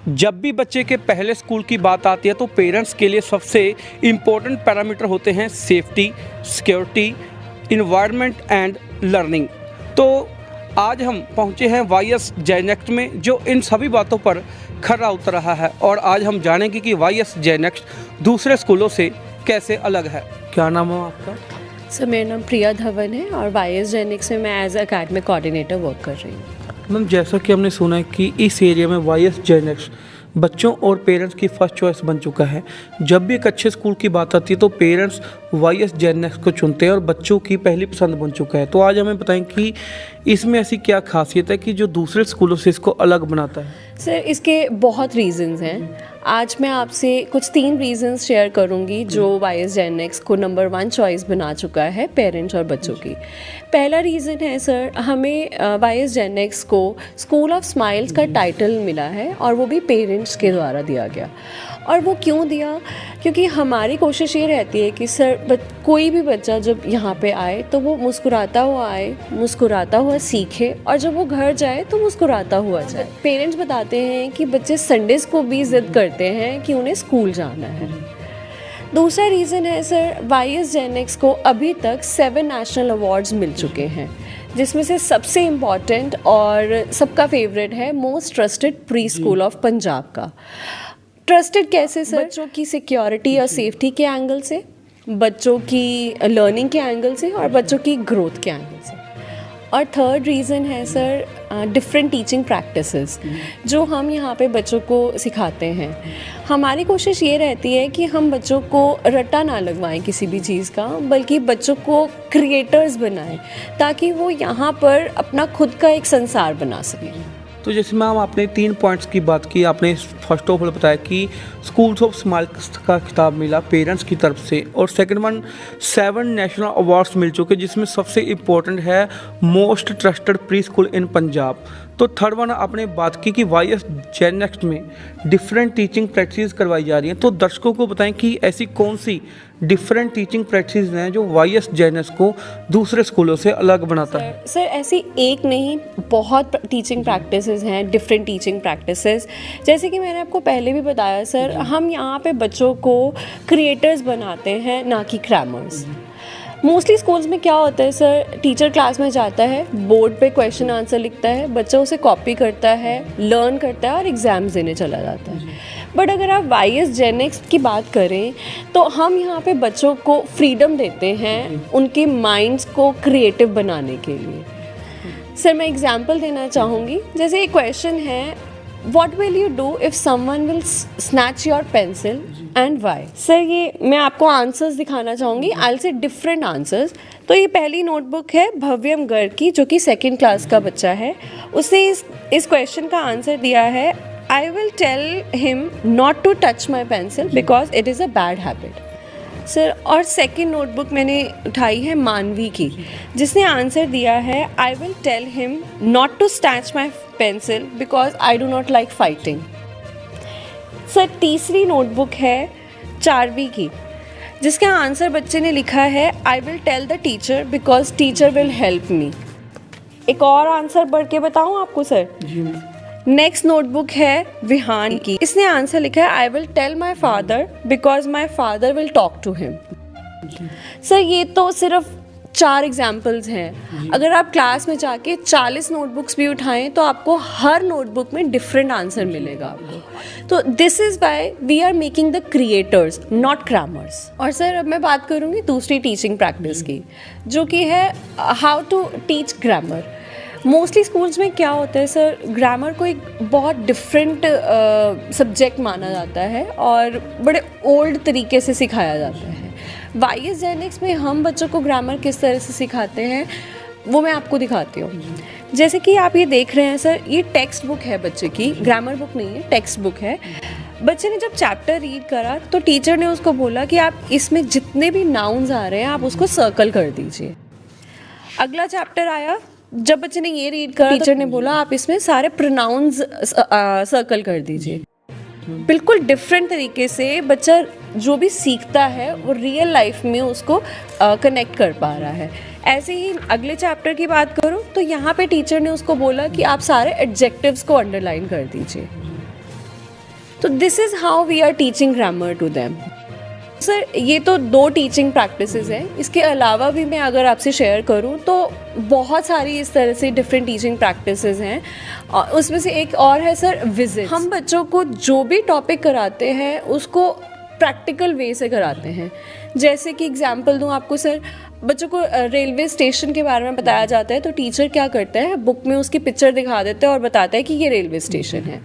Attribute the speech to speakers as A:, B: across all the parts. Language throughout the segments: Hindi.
A: जब भी बच्चे के पहले स्कूल की बात आती है तो पेरेंट्स के लिए सबसे इम्पोर्टेंट पैरामीटर होते हैं safety, security, environment and learning. तो आज हम पहुंचे हैं वाईएस जेनेक्ट में, जो इन सभी बातों पर खरा उतर रहा है और आज हम जानेंगे कि वाईएस जेनेक्ट दूसरे स्कूलों से कैसे अलग है। क्या नाम है आपका?
B: सर मेरा नाम प्रिया धवन है और वाईएस जेनेक्स में मैं एज एकेडमिक कोऑर्डिनेटर वर्क कर रही हूँ।
A: मैम, जैसा कि हमने सुना है कि इस एरिया में वाईएस जेनेक्ट बच्चों और पेरेंट्स की फर्स्ट चॉइस बन चुका है। जब भी एक अच्छे स्कूल की बात आती है तो पेरेंट्स वाईएस जेनेक्ट को चुनते हैं और बच्चों की पहली पसंद बन चुका है। तो आज हमें बताएं कि इसमें ऐसी क्या खासियत है कि जो दूसरे स्कूलों से इसको अलग बनाता है।
B: सर इसके बहुत रीज़न्स हैं। आज मैं आपसे कुछ 3 रीज़न्स शेयर करूंगी जो वाईएस जेनेक्स को नंबर 1 चॉइस बना चुका है पेरेंट्स और बच्चों की। पहला रीज़न है सर, हमें वाईएस जेनेक्स को स्कूल ऑफ स्माइल्स का टाइटल मिला है और वो भी पेरेंट्स के द्वारा दिया गया। और वो क्यों दिया? क्योंकि हमारी कोशिश ये रहती है कि सर कोई भी बच्चा जब यहाँ पे आए तो वो मुस्कुराता हुआ आए, मुस्कुराता हुआ सीखे और जब वो घर जाए तो मुस्कुराता हुआ जाए। पेरेंट्स बताते हैं कि बच्चे संडेज़ को भी ज़िद करते हैं कि उन्हें स्कूल जाना है। दूसरा रीज़न है सर, वाईएस जेनेक्स को अभी तक 7 नेशनल अवार्ड्स मिल चुके हैं, जिसमें से सबसे इम्पॉर्टेंट और सबका फेवरेट है most trusted pre school of Punjab का। ट्रस्टेड कैसे सर? बच्चों की सिक्योरिटी और सेफ्टी के एंगल से, बच्चों की लर्निंग के एंगल से और बच्चों की ग्रोथ के एंगल से। और थर्ड रीज़न है सर, डिफरेंट टीचिंग प्रैक्टिसेस जो हम यहाँ पे बच्चों को सिखाते हैं। हमारी कोशिश ये रहती है कि हम बच्चों को रट्टा ना लगवाएं किसी भी चीज़ का, बल्कि बच्चों को क्रिएटर्स बनाएं ताकि वो यहाँ पर अपना खुद का एक संसार बना सकें।
A: तो जैसे मैम आपने 3 पॉइंट्स की बात की। आपने फर्स्ट ऑफ ऑल बताया कि स्कूल्स ऑफ स्माइल्स का खिताब मिला पेरेंट्स की तरफ से, और सेकंड वन 7 नेशनल अवार्ड्स मिल चुके जिसमें सबसे इम्पोर्टेंट है मोस्ट ट्रस्टेड प्री स्कूल इन पंजाब। तो थर्ड वन आपने बात की कि वाईएस जेनेक्ट में डिफरेंट टीचिंग प्रैक्टिस करवाई जा रही हैं। तो दर्शकों को बताएं कि ऐसी कौन सी डिफरेंट टीचिंग प्रैक्टिस हैं जो वाईएस जेनेक्ट को दूसरे स्कूलों से अलग बनाता है।
B: सर ऐसी एक नहीं, बहुत टीचिंग प्रैक्टिसेस हैं, डिफरेंट टीचिंग प्रैक्टिसेस। जैसे कि मैंने आपको पहले भी बताया सर, हम यहाँ पे बच्चों को क्रिएटर्स बनाते हैं, ना कि क्रैमर्स। मोस्टली स्कूल्स में क्या होता है सर, टीचर क्लास में जाता है, बोर्ड पे क्वेश्चन आंसर लिखता है, बच्चा उसे कॉपी करता है, लर्न करता है और एग्ज़ाम्स देने चला जाता है। बट अगर आप वाईएस जेनेक्स की बात करें तो हम यहाँ पे बच्चों को फ्रीडम देते हैं उनके माइंड्स को क्रिएटिव बनाने के लिए। सर मैं एग्जांपल देना चाहूँगी। जैसे एक क्वेश्चन है, What will you do if someone will snatch your pencil and why? Sir ये मैं आपको आंसर्स दिखाना चाहूँगी। I'll say different answers। तो ये पहली नोटबुक है भव्यम गर्ग की, जो कि 2nd क्लास का बच्चा है। उसने इस क्वेश्चन का आंसर दिया है, I will tell him not to touch my pencil because it is a bad habit। Sir और सेकंड नोटबुक मैंने उठाई है मानवी की, जिसने आंसर दिया है, I will tell him not to snatch my pencil because I do not like fighting. Sir तीसरी नोटबुक है 4वीं की, जिसका आंसर बच्चे ने लिखा है, I will tell the teacher because teacher will help me. एक और आंसर बढ़ के बताऊँ आपको सर? जी। नेक्स्ट नोटबुक है विहान की, इसने आंसर लिखा है, I will tell my father because my father will talk to him. Sir ये तो सिर्फ 4 एग्जाम्पल्स हैं। अगर आप क्लास में जाके 40 नोटबुक्स भी उठाएं तो आपको हर नोटबुक में डिफरेंट आंसर मिलेगा आपको। तो this is why we are making the creators not crammers. और सर अब मैं बात करूँगी दूसरी टीचिंग प्रैक्टिस की, जो कि है how to teach grammar. Mostly schools में क्या होता है सर, ग्रामर को एक बहुत डिफरेंट सब्जेक्ट माना जाता है और बड़े ओल्ड तरीके से सिखाया जाता है। वाईएस जेनेक्स में हम बच्चों को ग्रामर किस तरह से सिखाते हैं वो मैं आपको दिखाती हूँ। जैसे कि आप ये देख रहे हैं सर, ये टेक्स्ट बुक है बच्चे की, ग्रामर बुक नहीं है, टेक्स्ट बुक है। बच्चे ने जब चैप्टर रीड करा तो टीचर ने उसको बोला कि आप इसमें जितने भी नाउन्स आ रहे हैं आप उसको सर्कल कर दीजिए। अगला चैप्टर आया, जब बच्चे ने ये रीड करा टीचर ने बोला आप इसमें सारे प्रोनाउंस सर्कल कर दीजिए। बिल्कुल डिफरेंट तरीके से बच्चा जो भी सीखता है वो रियल लाइफ में उसको कनेक्ट कर पा रहा है। ऐसे ही अगले चैप्टर की बात करूँ तो यहाँ पे टीचर ने उसको बोला कि आप सारे एडजेक्टिव्स को अंडरलाइन कर दीजिए। तो this is how we are teaching grammar to them. Sir ये तो 2 टीचिंग प्रैक्टिसेस हैं, इसके अलावा भी मैं अगर आपसे शेयर करूं तो बहुत सारी इस तरह से डिफरेंट टीचिंग प्रैक्टिसेस हैं। और उसमें से एक और है सर विजिट। हम बच्चों को जो भी टॉपिक कराते हैं उसको प्रैक्टिकल वे से कराते हैं। जैसे कि एग्जांपल दूं आपको सर, बच्चों को रेलवे स्टेशन के बारे में बताया जाता है तो टीचर क्या करता है, बुक में उसकी पिक्चर दिखा देता है और बताता है कि ये रेलवे स्टेशन है।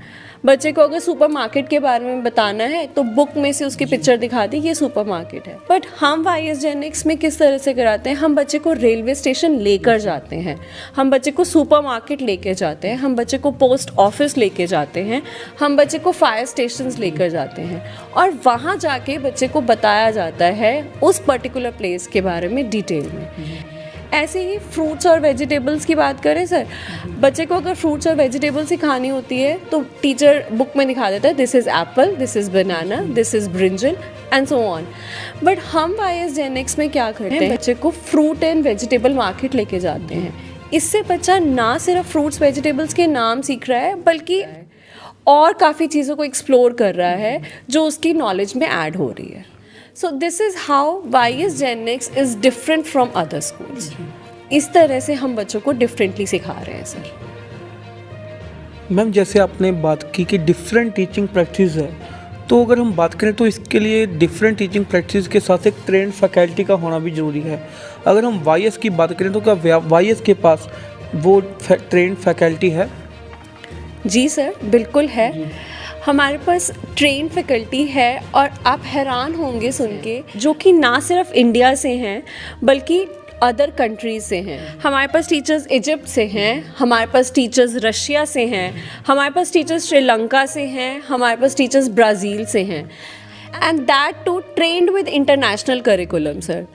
B: बच्चे को अगर सुपरमार्केट के बारे में बताना है तो बुक में से उसकी पिक्चर दिखा दी, ये सुपरमार्केट है। बट हम YS Gen X में किस तरह से कराते हैं, हम बच्चे को रेलवे स्टेशन लेकर जाते हैं, हम बच्चे को सुपरमार्केट लेके जाते हैं, हम बच्चे को पोस्ट ऑफिस लेके जाते हैं, हम बच्चे को फायर स्टेशंस लेकर जाते हैं और वहाँ जाके बच्चे को बताया जाता है उस पर्टिकुलर प्लेस के बारे में डिटेल में। ऐसे ही फ्रूट्स और वेजिटेबल्स की बात करें सर, बच्चे को अगर फ्रूट्स और वेजिटेबल्स सिखानी होती है तो टीचर बुक में दिखा देता है this is Apple, this is banana, this is brinjal and so on. But हम YS Gen X में क्या करते हैं, बच्चे को फ्रूट एंड वेजिटेबल मार्केट लेके जाते हैं। इससे बच्चा ना सिर्फ फ्रूट्स वेजिटेबल्स के नाम सीख रहा है बल्कि और काफ़ी चीज़ों को एक्सप्लोर कर रहा है जो उसकी नॉलेज में ऐड हो रही है। So this is how YS Gen X is different from other schools. इस तरह से हम बच्चों को डिफरेंटली सिखा रहे हैं सर।
A: मैम जैसे आपने बात की कि डिफरेंट टीचिंग प्रैक्टिस है, तो अगर हम बात करें तो इसके लिए डिफरेंट टीचिंग प्रैक्टिस के साथ एक ट्रेंड फैकल्टी का होना भी ज़रूरी है। अगर हम YS की बात करें तो क्या YS के पास वो ट्रेंड फैकल्टी है?
B: जी सर, बिल्कुल है। हमारे पास ट्रेन फैकल्टी है और आप हैरान होंगे सुन के, जो कि ना सिर्फ इंडिया से हैं बल्कि अदर कंट्रीज से हैं। हमारे पास टीचर्स इजिप्ट से हैं, हमारे पास टीचर्स रशिया से हैं, हमारे पास टीचर्स श्रीलंका से हैं, हमारे पास टीचर्स ब्राज़ील से हैं, and that too trained with international curriculum sir.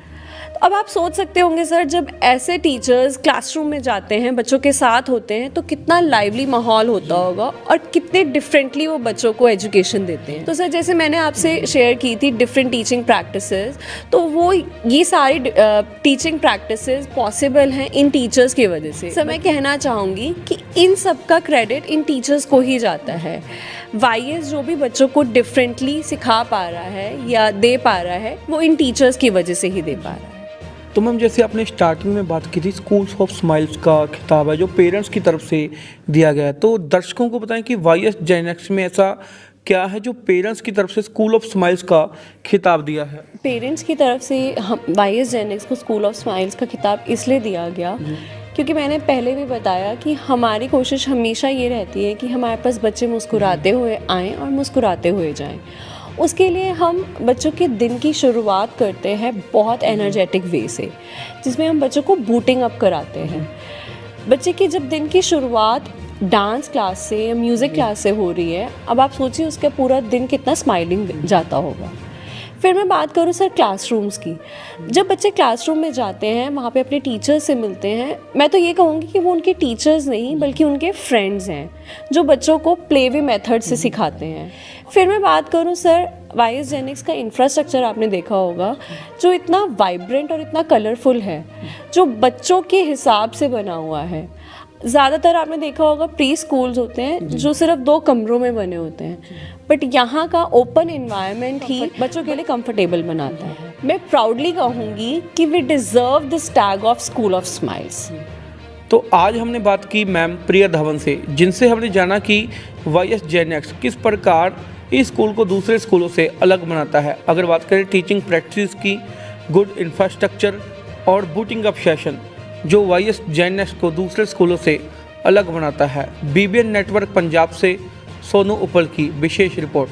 B: अब आप सोच सकते होंगे सर, जब ऐसे टीचर्स क्लासरूम में जाते हैं, बच्चों के साथ होते हैं तो कितना लाइवली माहौल होता होगा और कितने डिफरेंटली वो बच्चों को एजुकेशन देते हैं। तो सर जैसे मैंने आपसे शेयर की थी डिफरेंट टीचिंग प्रैक्टिसेस, तो वो ये सारी टीचिंग प्रैक्टिसेस पॉसिबल हैं इन टीचर्स की वजह से। सर मैं कहना चाहूँगी कि इन सब का क्रेडिट इन टीचर्स को ही जाता है। YS जो भी बच्चों को डिफरेंटली सिखा पा रहा है या दे पा रहा है वो इन टीचर्स की वजह से ही दे पा रहा है।
A: तो मैम जैसे आपने स्टार्टिंग में बात की थी स्कूल्स ऑफ स्माइल्स का खिताब है जो पेरेंट्स की तरफ से दिया गया है, तो दर्शकों को बताएं कि YS Gen X में ऐसा क्या है जो पेरेंट्स की तरफ से स्कूल ऑफ स्माइल्स का खिताब दिया है?
B: पेरेंट्स की तरफ से हम YS Gen X को स्कूल ऑफ स्माइल्स का खिताब इसलिए दिया गया क्योंकि मैंने पहले भी बताया कि हमारी कोशिश हमेशा ये रहती है कि हमारे पास बच्चे मुस्कुराते हुए आएँ और मुस्कुराते हुए जाएँ। उसके लिए हम बच्चों के दिन की शुरुआत करते हैं बहुत एनर्जेटिक वे से, जिसमें हम बच्चों को बूटिंग अप कराते हैं। बच्चे की जब दिन की शुरुआत डांस क्लास से या म्यूज़िक क्लास से हो रही है, अब आप सोचिए उसका पूरा दिन कितना स्माइलिंग जाता होगा। फिर मैं बात करूँ सर क्लासरूम्स की, जब बच्चे क्लासरूम में जाते हैं वहाँ पे अपने टीचर्स से मिलते हैं, मैं तो ये कहूँगी कि वो उनके टीचर्स नहीं बल्कि उनके फ्रेंड्स हैं जो बच्चों को प्ले वे मेथड से सिखाते हैं। फिर मैं बात करूँ सर YS Gen X का इंफ्रास्ट्रक्चर आपने देखा होगा जो इतना वाइब्रेंट और इतना कलरफुल है, जो बच्चों के हिसाब से बना हुआ है। ज़्यादातर आपने देखा होगा प्री स्कूल्स होते हैं जो सिर्फ 2 कमरों में बने होते हैं, बट यहाँ का ओपन एनवायरनमेंट ही बच्चों के लिए कंफर्टेबल बनाता है। मैं प्राउडली कहूँगी कि we deserve this tag of school of smiles.
A: तो आज हमने बात की मैम प्रिया धवन से, जिनसे हमने जाना कि YS Gen X किस प्रकार इस स्कूल को दूसरे स्कूलों से अलग बनाता है। अगर बात करें टीचिंग प्रैक्टिस की, गुड इंफ्रास्ट्रक्चर और बूटिंग अप सेशन जो YS Gen X को दूसरे स्कूलों से अलग बनाता है। BBN नेटवर्क पंजाब से सोनू उपल की विशेष रिपोर्ट।